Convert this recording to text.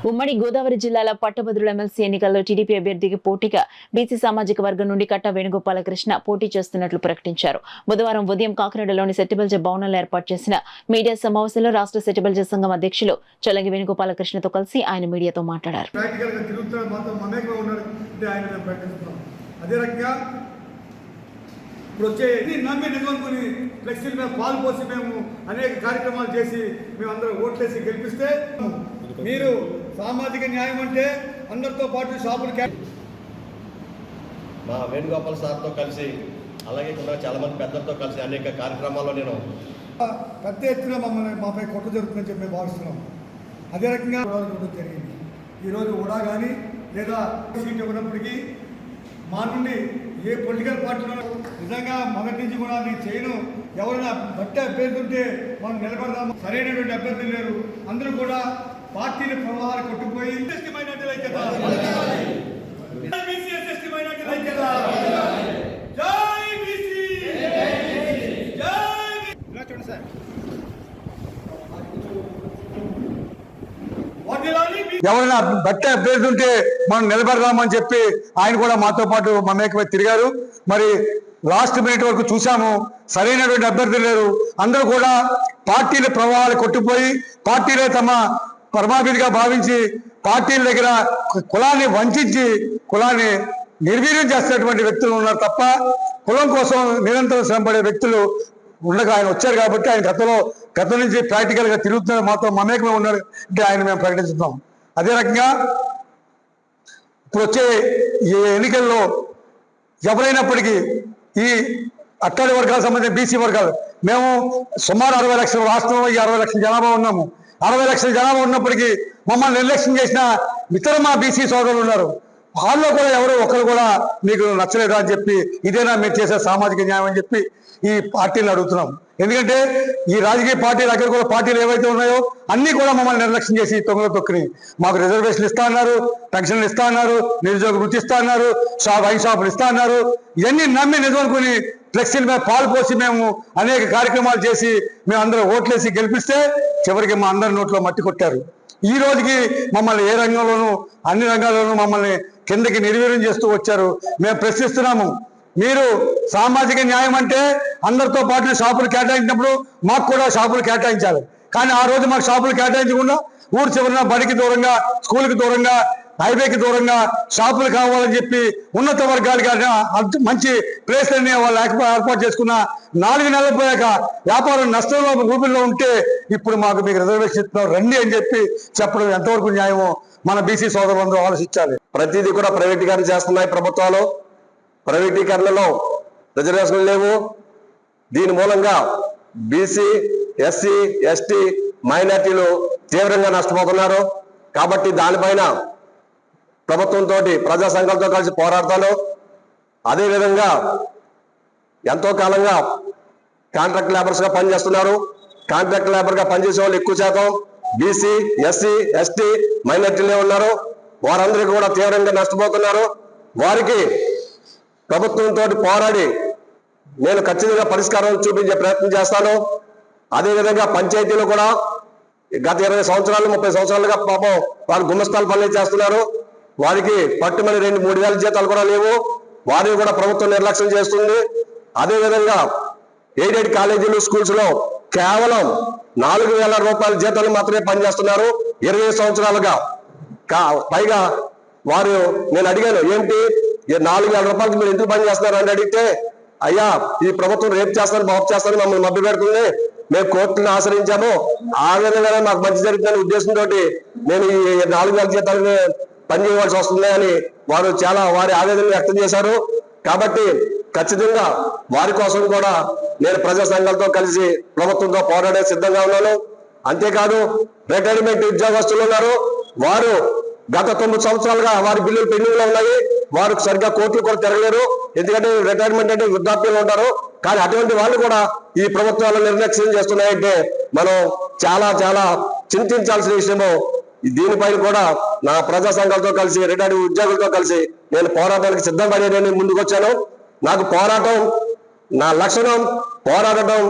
ఉమ్మడి గోదావరి జిల్లాల పట్టభద్రుల ఎమ్మెల్సీ ఎన్నికల్లో టీడీపీ అభ్యర్థికి పోటీగా బీసీ సామాజిక వర్గం నుండి కట్ట వేణుగోపాలకృష్ణ పోటీ చేస్తున్నట్లు ప్రకటించారు. బుధవారం ఉదయం కాకినాడలోని సెట్టిబల్జ భవనంలో ఏర్పాటు చేసిన మీడియా సమావేశంలో రాష్ట్ర సెట్టిబల్జ సంఘం అధ్యక్షులు చలంగి వేణుగోపాలకృష్ణతో కలిసి ఆయన మీడియాతో మాట్లాడారు. ఇప్పుడు వచ్చే నమ్మి నిజమనుకుని ఫ్లెక్సీల మీద పాలు పోసి మేము అనేక కార్యక్రమాలు చేసి మేమందరం ఓట్లేసి గెలిపిస్తే మీరు సామాజిక న్యాయం అంటే అందరితో పాటు షాపులు మా వేణుగోపాల్ సార్తో కలిసి అలాగే కూడా చాలా మంది పెద్దలతో కలిసి అనేక కార్యక్రమాల్లో నేను పెద్ద ఎత్తున మాపై కొట్ట జరుగుతుందని చెప్పి మేము భావిస్తున్నాం. అదే రకంగా జరిగింది. ఈరోజు కూడా కానీ లేదా సీట్ ఇవ్వనప్పటికీ మా నుండి ఏ పొలిటికల్ పార్టీలో నిజంగా మొదటి నుంచి కూడా నేను చేయను, ఎవరైనా బట్టి అభ్యర్థి ఉంటే మనం నిలబడదాము, సరైనటువంటి అభ్యర్థులు లేరు, అందరూ కూడా పార్టీల ప్రవాహాలు కొట్టుకుపోయి ఎవరైనా బట్టి అభ్యర్థి ఉంటే మనం నిలబడదామని చెప్పి ఆయన కూడా మాతో పాటు మమేకమై తిరిగారు. మరి లాస్ట్ మినిట్ వరకు చూసాము, సరైనటువంటి అభ్యర్థులు లేరు, అందరూ కూడా పార్టీల ప్రవాహాలు కొట్టుకుపోయి పార్టీలే తమ పరమాభిధిగా భావించి పార్టీల దగ్గర కులాన్ని వంచి కులాన్ని నిర్వీర్యం చేసేటువంటి వ్యక్తులు ఉన్నారు తప్ప కులం కోసం నిరంతరం శ్రమపడే వ్యక్తులు ఉండగా ఆయన వచ్చారు కాబట్టి ఆయన గతం నుంచి ప్రాక్టికల్ గా తిరుగుతున్నారు, మాతో మమేకమే ఉన్నారు అంటే ఆయన మేము ప్రకటిస్తున్నాం. అదే రకంగా ఇప్పుడు వచ్చే ఈ ఎన్నికల్లో ఎవరైనప్పటికీ ఈ అట్టడి వర్గాలకు సంబంధించిన బీసీ వర్గాలు మేము సుమారు 60 లక్షల రాష్ట్రంలో 60 లక్షల జనాభా ఉన్నాము. 60 లక్షల జనాభా ఉన్నప్పటికీ మమ్మల్ని నిర్లక్ష్యం చేసిన ఇతర మా బీసీ సోదరులు ఉన్నారు. వాళ్ళలో కూడా ఎవరో ఒకరు కూడా మీకు నచ్చలేదా అని చెప్పి ఇదేనా మీరు చేసే సామాజిక న్యాయం అని చెప్పి ఈ పార్టీలు అడుగుతున్నాం. ఎందుకంటే ఈ రాజకీయ పార్టీలు అక్కడ కూడా పార్టీలు ఏవైతే ఉన్నాయో అన్ని కూడా మమ్మల్ని నిర్లక్ష్యం చేసి తొంగలో తొక్కిని మాకు రిజర్వేషన్లు ఇస్తా అన్నారు, పెన్షన్లు ఇస్తా అన్నారు, నిరుద్యోగ వృత్తి ఇస్తా అన్నారు, వైన్ షాపులు ఇస్తా అన్నారు. ఇవన్నీ నమ్మి నిజమనుకుని ఫ్లెక్సీల మీద పాలు పోసి మేము అనేక కార్యక్రమాలు చేసి మేము అందరూ ఓట్లేసి గెలిపిస్తే చివరికి మా అందరి నోట్లో మట్టి కొట్టారు. ఈ రోజుకి మమ్మల్ని ఏ రంగంలోనూ అన్ని రంగాల్లోనూ మమ్మల్ని కిందకి నిర్వీర్యం చేస్తూ వచ్చారు. మేము ప్రశ్నిస్తున్నాము, మీరు సామాజిక న్యాయం అంటే అందరితో పాటు షాపులు కేటాయించినప్పుడు మాకు కూడా షాపులు కేటాయించాలి. కానీ ఆ రోజు మాకు షాపులు కేటాయించకుండా ఊరు చివరిన బడికి దూరంగా, స్కూల్కి దూరంగా, హైవేకి దూరంగా షాపులు కావాలని చెప్పి ఉన్నత వర్గాలకి మంచి ప్లేస్లన్నీ వాళ్ళు ఏర్పాటు చేసుకున్న 4 నెలలు పోయాక వ్యాపారం నష్టంలో ఊపిరిలో ఉంటే ఇప్పుడు మీకు రిజర్వేషన్ ఇస్తున్నారు రండి అని చెప్పి చెప్పడం ఎంతవరకు న్యాయమో మన బీసీ సోదరులందరూ ఆలోచించాలి. ప్రతిదీ కూడా ప్రైవేటీకరణ చేస్తున్నాయి ప్రభుత్వాలు. ప్రైవేటీకరణలో రిజర్వేషన్లు లేవు. దీని మూలంగా బీసీ, ఎస్సీ, ఎస్టీ, మైనార్టీలు తీవ్రంగా నష్టపోతున్నారు. కాబట్టి దానిపైన ప్రభుత్వంతో ప్రజా సంఘాలతో కలిసి పోరాడతాను. అదేవిధంగా ఎంతో కాలంగా కాంట్రాక్ట్ లేబర్స్గా పనిచేస్తున్నారు. కాంట్రాక్ట్ లేబర్గా పనిచేసే వాళ్ళు ఎక్కువ శాతం బీసీ, ఎస్సీ, ఎస్టీ, మైనార్టీలే ఉన్నారు. వారందరికీ కూడా తీవ్రంగా నష్టపోతున్నారు. వారికి ప్రభుత్వంతో పోరాడి నేను ఖచ్చితంగా పరిష్కారం చూపించే ప్రయత్నం చేస్తాను. అదేవిధంగా పంచాయతీలు కూడా గత 20 సంవత్సరాలు 30 సంవత్సరాలుగా పాపం వారు గుమ్మస్తాల పనులు చేస్తున్నారు. వారికి పట్టుమని 2-3 వేల జీతాలు కూడా లేవు. వారిని కూడా ప్రభుత్వం నిర్లక్ష్యం చేస్తుంది. అదేవిధంగా ఎయిడెడ్ కాలేజీలు, స్కూల్స్ లో కేవలం 4,000 రూపాయల జీతాలు మాత్రమే పనిచేస్తున్నారు 20 సంవత్సరాలుగా. పైగా వారు నేను అడిగాను, ఏంటి 4,000 రూపాయలకి మీరు ఎందుకు పని చేస్తున్నారు అని అడిగితే, అయ్యా ఈ ప్రభుత్వం రేపు చేస్తాను, బాబు చేస్తాను, మమ్మల్ని మభ్య పెడుతుంది, మేము కోర్టును ఆశ్రయించాము, ఆ విధంగానే మాకు మంచి జరుగుతుందనే ఉద్దేశంతో నేను ఈ 4,000 జీతాలని పని చేయవలసి వస్తుంది అని వారు వారి ఆవేదన వ్యక్తం చేశారు. కాబట్టి ఖచ్చితంగా వారి కోసం కూడా నేను ప్రజా సంఘాలతో కలిసి ప్రభుత్వంతో పోరాడే సిద్ధంగా ఉన్నాను. అంతేకాదు రిటైర్మెంట్ ఉద్యోగస్తులు ఉన్నారు. వారు గత 9 సంవత్సరాలుగా వారి బిల్లులు పెండింగ్ లో ఉన్నాయి. వారు సరిగ్గా కోర్టులు కూడా తిరగలేరు. ఎందుకంటే రిటైర్మెంట్ అంటే వృద్ధాప్యంలో ఉంటారు. కానీ అటువంటి వాళ్ళు కూడా ఈ ప్రభుత్వాలు నిర్లక్ష్యం చేస్తున్నాయంటే మనం చాలా చింతించాల్సిన విషయము. దీనిపైన కూడా నా ప్రజా సంఘాలతో కలిసి, రిటైర్డ్ ఉద్యోగులతో కలిసి నేను పోరాటానికి సిద్ధపడి ముందుకు వచ్చాను. నాకు పోరాటం నా లక్షణం, పోరాడటం